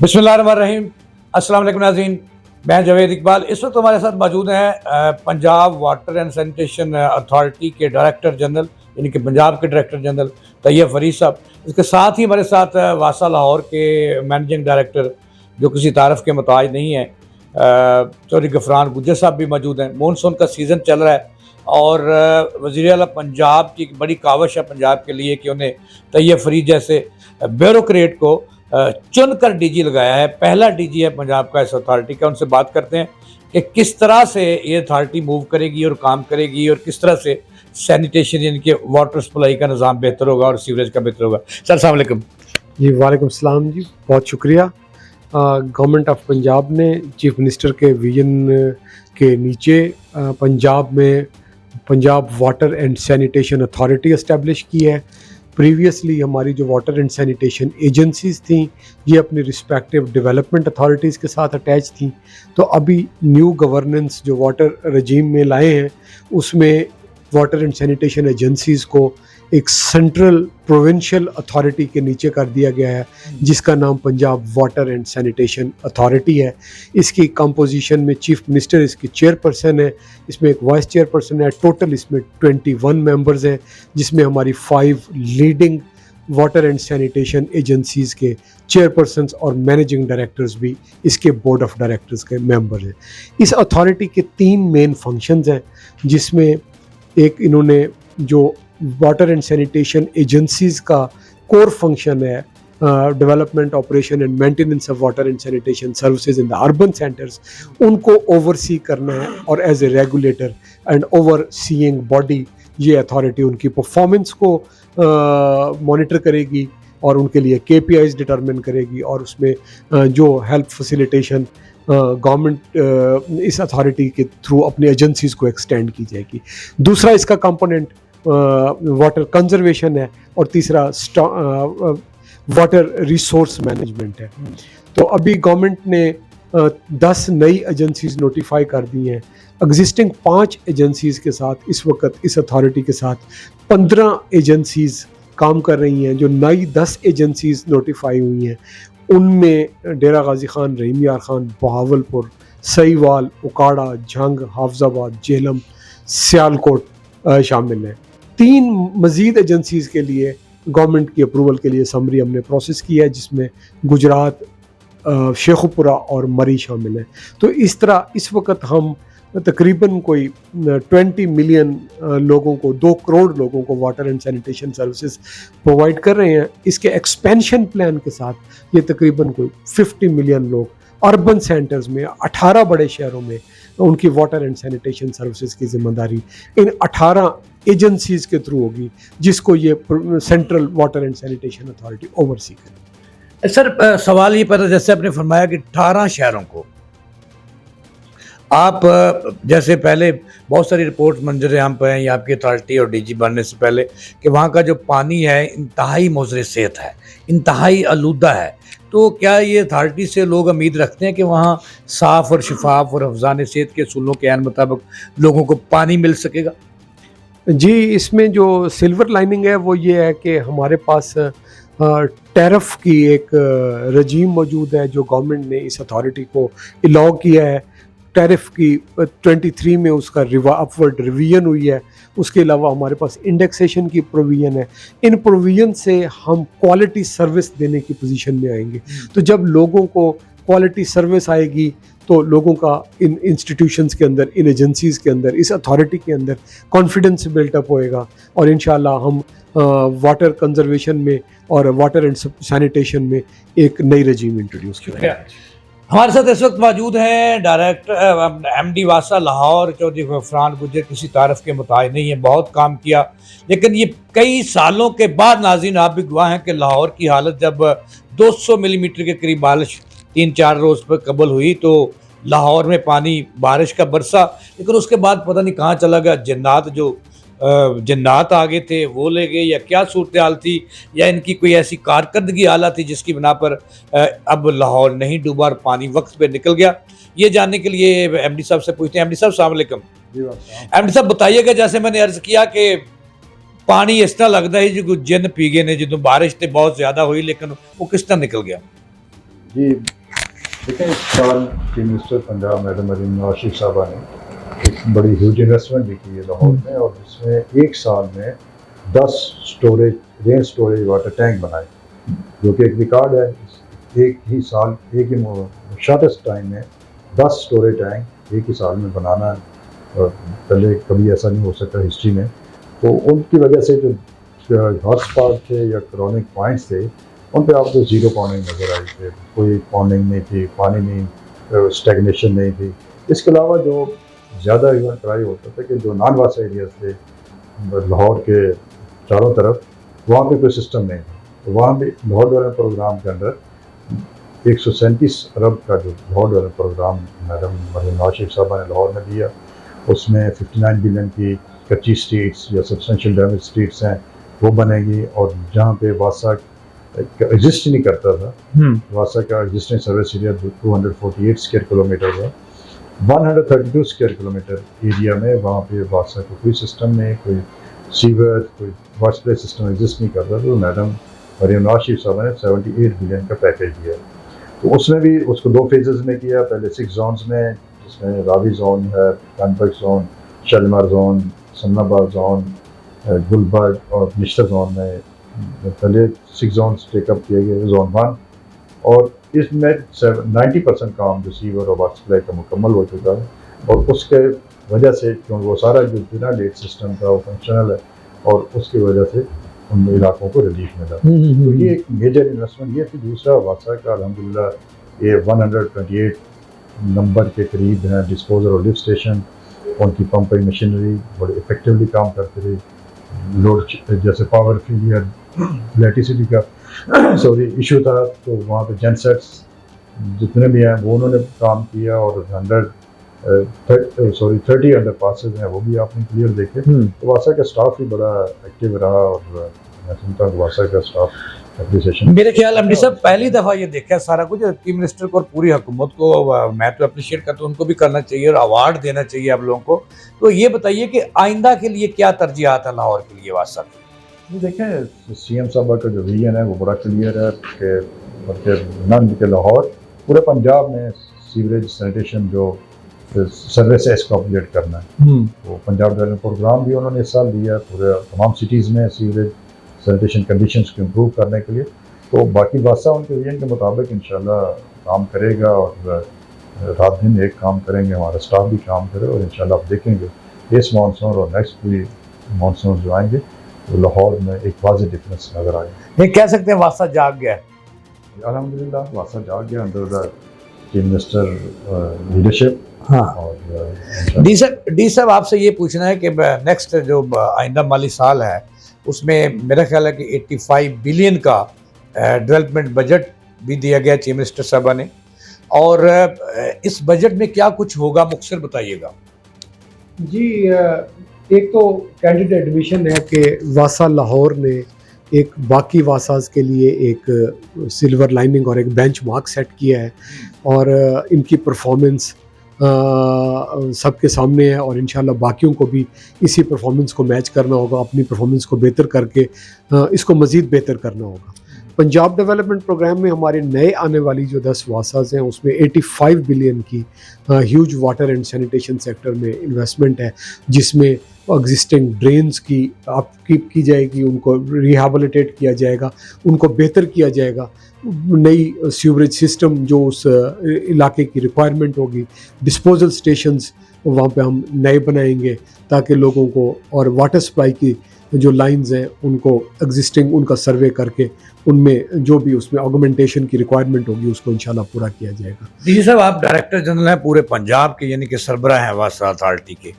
बिस्मिल्लाहिर्रहमानिर्रहीम। अस्सलाम वालेकुम नाज़रीन, मैं जावेद इकबाल। इस वक्त हमारे साथ मौजूद हैं Punjab water and sanitation authority के डायरेक्टर जनरल, यानी कि पंजाब के डायरेक्टर जनरल तैयब फरीद साहब। इसके साथ ही हमारे साथ वासा लाहौर के मैनेजिंग डायरेक्टर, जो किसी तारफ़ के मोहताज नहीं है, चौधरी गफरान गुज्जर साहब भी मौजूद हैं। मानसून का सीज़न चल रहा है और वज़ीर आला पंजाब की एक बड़ी काविश है पंजाब के लिए कि उन्हें तैयब फरीद जैसे ब्यूरोक्रेट को चुन कर डीजी लगाया है। पहला डीजी है पंजाब का इस अथॉरिटी का। उनसे बात करते हैं कि किस तरह से ये अथॉरिटी मूव करेगी और काम करेगी और किस तरह से सैनिटेशन यानी कि वाटर सप्लाई का निज़ाम बेहतर होगा और सीवरेज का बेहतर होगा। सर अस्सलाम वालेकुम। जी वालेकुम सलाम जी, बहुत शुक्रिया। गवर्नमेंट ऑफ पंजाब ने चीफ मिनिस्टर के विजन के नीचे पंजाब में Punjab water and sanitation authority establish की है। प्रीवियसली हमारी जो वाटर एंड सैनिटेशन एजेंसीज़ थी ये अपनी रिस्पेक्टिव डेवलपमेंट अथॉरिटीज़ के साथ अटैच थी। तो अभी न्यू गवर्नेंस जो वाटर रजीम में लाए हैं उसमें वाटर एंड सैनिटेशन एजेंसीज़ को एक सेंट्रल प्रोविंशियल अथॉरिटी के नीचे कर दिया गया है, जिसका नाम Punjab water and sanitation authority है। इसकी कंपोजिशन में चीफ मिनिस्टर इसकी चेयरपर्सन है, इसमें एक वाइस चेयरपर्सन है। टोटल इसमें 21 मेंबर्स हैं, जिसमें हमारी 5 leading water and sanitation agencies के चेयरपर्सन्स और मैनेजिंग डायरेक्टर्स भी इसके बोर्ड ऑफ डायरेक्टर्स के मेंबर हैं। इस अथॉरिटी के 3 मेन फंक्शंस हैं, जिसमें एक इन्होंने जो वाटर एंड सैनिटेशन एजेंसीज़ का कोर फंक्शन है development operation and maintenance of water and sanitation services in the urban centres, उनको ओवरसी करना है। और as a regulator and overseeing body ये अथॉरिटी उनकी परफॉर्मेंस को मॉनिटर करेगी और उनके लिए KPIs डिटरमिन करेगी और उसमें जो हेल्प फैसिलिटेशन गवर्नमेंट इस अथॉरिटी के थ्रू अपनी एजेंसीज़ को एक्सटेंड की जाएगी। दूसरा इसका कंपोनेंट वाटर कंजर्वेशन है और तीसरा वाटर रिसोर्स मैनेजमेंट है। तो अभी गवर्नमेंट ने 10 नई एजेंसीज नोटिफाई कर दी हैं। एग्जिस्टिंग 5 एजेंसीज़ के साथ इस वक्त इस अथॉरिटी के साथ 15 एजेंसीज़ काम कर रही हैं। जो नई 10 एजेंसीज़ नोटिफाई हुई हैं उनमें डेरा गाजी खान, रहीम यार खान, बहावलपुर, सहीवाल, उकाड़ा, झंग, हाफजाबाद, झेलम, सियालकोट शामिल हैं। 3 मज़ीद एजेंसीज़ के लिए गवर्नमेंट की अप्रूवल के लिए समरी हमने प्रोसेस की है, जिसमें गुजरात, शेखुपुरा और मरी शामिल हैं। तो इस तरह इस वक्त हम तकरीबन कोई 20 मिलियन लोगों को, 2 करोड़ लोगों को water and sanitation services provide कर रहे हैं। इसके एक्सपेंशन प्लान के साथ ये तकरीबन कोई 50 मिलियन लोग अर्बन सेंटर्स में 18 बड़े शहरों में उनकी वाटर एंड सैनिटेशन सर्विसेज की जिम्मेदारी इन 18 एजेंसीज़ के थ्रू होगी, जिसको ये central water and sanitation authority oversee करेगी। सर सवाल ये पैदा, जैसे आपने फरमाया कि 18 शहरों को आप जैसे पहले बहुत सारी रिपोर्ट मंजर आम पे हैं या आपकी अथॉरिटी और डीजी बनने से पहले कि वहाँ का जो पानी है इंतहाई मुज़र सेहत है, इंतहाई आलूदा है। तो क्या ये अथॉरिटी से लोग उम्मीद रखते हैं कि वहाँ साफ़ और शफाफ और हफ्ज़ान सेहत के असूलों के ऐन मुताबिक लोगों को पानी मिल सकेगा? जी, इसमें जो सिल्वर लाइनिंग है वो ये है कि हमारे पास टैरिफ की एक रजीम मौजूद है जो गवर्नमेंट ने इस अथॉरिटी को अलाउ किया है। टैरिफ की 23 में उसका अपवर्ड रिवीजन हुई है। उसके अलावा हमारे पास इंडेक्सेशन की प्रोविजन है। इन प्रोविजन से हम क्वालिटी सर्विस देने की पोजीशन में आएंगे। तो जब लोगों को क्वालिटी सर्विस आएगी तो लोगों का इन इंस्टीट्यूशंस के अंदर, इन एजेंसीज़ के अंदर, इस अथॉरिटी के अंदर कॉन्फिडेंस बिल्टअप होएगा और इंशाल्लाह हम वाटर कंजर्वेशन में और वाटर एंड सैनिटेशन में एक नई रजीम इंट्रोड्यूस करेंगे। हमारे साथ इस वक्त मौजूद हैं डायरेक्टर MD वासा लाहौर चौधरी गफरान गुज्जर। किसी तारफ़ के मुताबिक नहीं है, बहुत काम किया, लेकिन ये कई सालों के बाद नाज़रीन आप भी गवाह हैं कि लाहौर की हालत जब 200 मिलीमीटर के करीब बारिश 3-4 रोज़ पर कबल हुई तो लाहौर में पानी बारिश का बरसा, लेकिन उसके बाद पता नहीं कहाँ चला गया। जन्नात आ गए थे, वो ले गए, या क्या सूरत हाल थी, या इनकी कोई ऐसी कारकर्दगी आला थी जिसकी बिना पर अब लाहौर नहीं डूबा और पानी वक्त पे निकल गया। ये जानने के लिए MD साहब से पूछते हैं। MD साहब अस्सलाम वालेकुम। MD साहब बताइएगा, जैसे मैंने अर्ज़ किया कि पानी इस तरह लगता है जो जिन पी गए ने, जो बारिश तो बहुत ज़्यादा हुई लेकिन वो किस तरह निकल गया? जी देखें, इस साल chief minister Punjab madam Maryam Nawaz Sharif साहबा ने एक बड़ी ह्यूज इन्वेस्टमेंट भी की है लाहौर में, और इसमें एक साल में 10 storage rain storage water tank बनाए, जो कि एक रिकॉर्ड है। एक ही साल, एक ही शॉर्टेस्ट टाइम में 10 स्टोरेज टैंक एक ही साल में बनाना है, और पहले कभी ऐसा नहीं हो सकता हिस्ट्री में। तो उनकी वजह से जो हॉटस्पॉट थे या क्रॉनिक पॉइंट्स थे, उन पे आपको जीरो पॉइंटिंग नज़र आई थी, कोई पॉइंटिंग नहीं थी, पानी नहीं, स्टेगनेशन नहीं थी। इसके अलावा जो ज़्यादा इवन ट्राई होता था कि जो नॉन वासा एरियाज थे लाहौर के चारों तरफ, वहाँ पे कोई सिस्टम नहीं था। तो वहाँ भी लाहौर डेवलपमेंट प्रोग्राम के अंदर 137 अरब का जो Lahore development programme madam Maryam Nawaz Sharif साहबा ने लाहौर में दिया, उसमें 59 बिलियन की कच्ची स्ट्रीट्स या सब्सटेंशियल डैमेज स्ट्रीट्स हैं वो बनेगी, और जहाँ पे वासा एग्जिस्ट नहीं करता था, वासा का existing service area 248 square kilometre है, 132 स्क्वायर किलोमीटर एरिया में वहाँ पे वासा का कोई सिस्टम नहीं, कोई सीवर, कोई वाटर सप्लाई सिस्टम एग्जिस्ट नहीं करता। तो मैडम मरीम नवाज शरीफ साहब ने 78 बिलियन का पैकेज दिया। तो उसमें भी उसको 2 फेजेस में किया, पहले 6 जोन्स में, जिसमें रावी जोन है, कानपक जोन, शालीमार जोन, सन्नाबाद जोन, गुलबर्ग और निश्तर जोन में पहले 6 जोन्स टेकअप किए गए, जोन 1, और इसमें 90% काम जो सीवर और वाटर सप्लाई का मुकम्मल हो चुका है, और उसके वजह से क्योंकि वो सारा जो बिना लेट सिस्टम था वो फंक्शनल है, और उसकी वजह से उन इलाकों को रिलीफ मिला। तो ये एक मेजर इन्वेस्टमेंट ये थी। दूसरा वासा का अल्हम्दुलिल्लाह ये 128 नंबर के करीब हैं डिस्पोजल और लिफ्ट स्टेशन, उनकी पंपिंग मशीनरी बड़ी इफेक्टिवली काम करती रही। लोड जैसे पावर फेलियर, इलेक्ट्रिसिटी का इशू था, तो वहाँ पे जेनसेट्स जितने भी हैं वो उन्होंने काम किया, और 30 अंडर पासेज हैं वो भी आपने क्लियर देखे। तो वासा का स्टाफ भी बड़ा एक्टिव रहा, और मैं सुनता हूँ वासा का स्टाफ एप्रिसिएशन। मेरे ख्याल एमडी साहब पहली दफ़ा ये देखा सारा कुछ चीफ मिनिस्टर को और पूरी हुकूमत को, मैं तो अप्रिशिएट करता हूँ, उनको भी करना चाहिए और अवार्ड देना चाहिए आप लोगों को। तो ये बताइए कि आइंदा के लिए क्या तरजीहात है लाहौर के लिए वासा की? देखें, सीएम साहब का जो विजन है वो बड़ा क्लियर है कि बल्कि नन के लाहौर पूरे पंजाब में सीवरेज सैनिटेशन जो सर्विसेज को अपग्रेड करना है। तो पंजाब डेवलपमेंट प्रोग्राम भी उन्होंने इस साल दिया पूरे तमाम सिटीज़ में सीवरेज सैनिटेशन कंडीशंस को इम्प्रूव करने के लिए। तो बाकी वासा उनके विजन के मुताबिक इंशाल्लाह काम करेगा, और रात दिन एक काम करेंगे, हमारा स्टाफ भी काम करे, और इंशाल्लाह आप देखेंगे इस मानसून और नेक्स्ट भी मानसून जो आएंगे तो लाहौर में एक वाज़ेह डिफरेंस नज़र आएगा। ये कह सकते हैं वासा जाग गया है। अल्हम्दुलिल्लाह वासा जाग गया under the chief minister leadership. हाँ, और डी साहब आपसे ये पूछना है कि नेक्स्ट जो आइंदा माली साल है उसमें मेरा ख्याल है कि 85 बिलियन का डेवलपमेंट बजट भी दिया गया चीफ मिनिस्टर साहबा ने, और इस बजट में क्या कुछ होगा मुख्तसर बताइएगा। जी, एक तो कैंडिड एडमिशन है कि वासा लाहौर ने एक बाकी वासाज के लिए एक सिल्वर लाइनिंग और एक बेंच मार्क सेट किया है, और इनकी परफॉर्मेंस सबके सामने है, और इंशाल्लाह बाकियों को भी इसी परफॉर्मेंस को मैच करना होगा, अपनी परफॉर्मेंस को बेहतर करके इसको मज़ीद बेहतर करना होगा। पंजाब डेवलपमेंट प्रोग्राम में हमारे नए आने वाली जो 10 वासाज हैं उसमें 85 बिलियन की huge water and sanitation sector में इन्वेस्टमेंट है, जिसमें एग्जिस्टिंग ड्रेन्स की अपकीप की जाएगी, उनको रिहेबिलिटेट किया जाएगा, उनको बेहतर किया जाएगा, नई सीवरेज सिस्टम जो उस इलाके की रिक्वायरमेंट होगी, डिस्पोजल स्टेशंस वहाँ पे हम नए बनाएंगे ताकि लोगों को, और वाटर सप्लाई की जो लाइंस हैं उनको एग्जिस्टिंग उनका सर्वे करके उनमें जो भी उसमें ऑगमेंटेशन की रिक्वायरमेंट होगी उसको इंशाल्लाह पूरा किया जाएगा। जी साहब, आप डायरेक्टर जनरल हैं पूरे पंजाब के, यानी कि सरबराह हैं वासा अथॉरिटी के,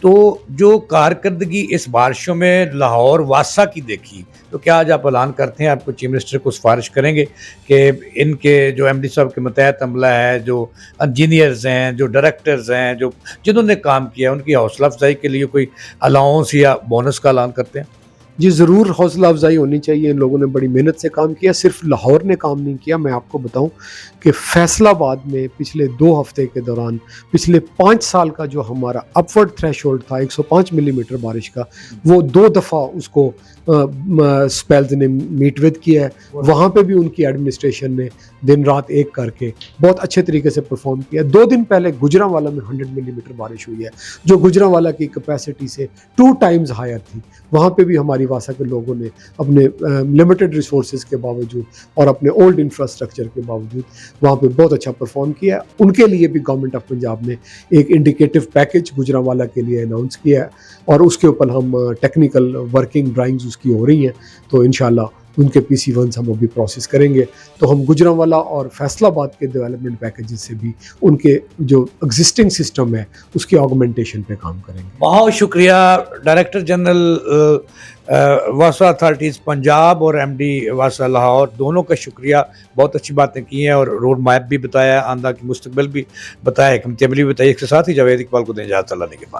तो जो कारकर्दगी इस बारिशों में लाहौर वासा की देखी, तो क्या आज आप ऐलान करते हैं, आपको चीफ मिनिस्टर को सिफारिश करेंगे कि इनके जो एमडी साहब के मतहत अमला है, जो इंजीनियर्स हैं, जो डायरेक्टर्स हैं, जो जिन्होंने काम किया, उनकी हौसला अफजाई के लिए कोई अलाउंस या बोनस का ऐलान करते हैं? जी ज़रूर, हौसला अफजाई होनी चाहिए। इन लोगों ने बड़ी मेहनत से काम किया, सिर्फ लाहौर ने काम नहीं किया। मैं आपको बताऊं कि फैसलाबाद में पिछले 2 हफ्ते के दौरान पिछले 5 साल का जो हमारा अपवर्ड थ्रेशोल्ड था 105 मिलीमीटर बारिश का, वो 2 दफ़ा उसको स्पेल्स ने मीट विद किया है, वहाँ पे भी उनकी एडमिनिस्ट्रेशन ने दिन रात एक करके बहुत अच्छे तरीके से परफॉर्म किया। 2 दिन पहले गुजरांवाला में 100 मिलीमीटर बारिश हुई है, जो गुजरांवाला की कैपेसिटी से 2 टाइम्स हायर थी। वहाँ पे भी हमारी वासा के लोगों ने अपने लिमिटेड रिसोर्सेज के बावजूद और अपने ओल्ड इंफ्रास्ट्रक्चर के बावजूद वहाँ पे बहुत अच्छा परफॉर्म किया। उनके लिए भी गवर्नमेंट ऑफ पंजाब ने एक इंडिकेटिव पैकेज गुजरांवाला के लिए अनाउंस किया है और उसके ऊपर हम टेक्निकल वर्किंग ड्राइंग्स उसकी हो रही हैं, तो इंशाल्लाह उनके PC1s हम अभी प्रोसेस करेंगे। तो हम गुजरांवाला और फैसलाबाद के डेवलपमेंट पैकेजेस से भी उनके जो एग्जिस्टिंग सिस्टम है उसकी ऑगमेंटेशन पे काम करेंगे। बहुत शुक्रिया डायरेक्टर जनरल वासा अथॉरिटीज़ पंजाब और MD वासा लाहौर, दोनों का शुक्रिया। बहुत अच्छी बातें की हैं और रोड मैप भी बताया, आंदा की मुस्तकबिल भी बताया, एक अमली भी बताई। इसके साथ ही जावेद इकबाल को दें इजाज़त, अल्लाह ने के बाद।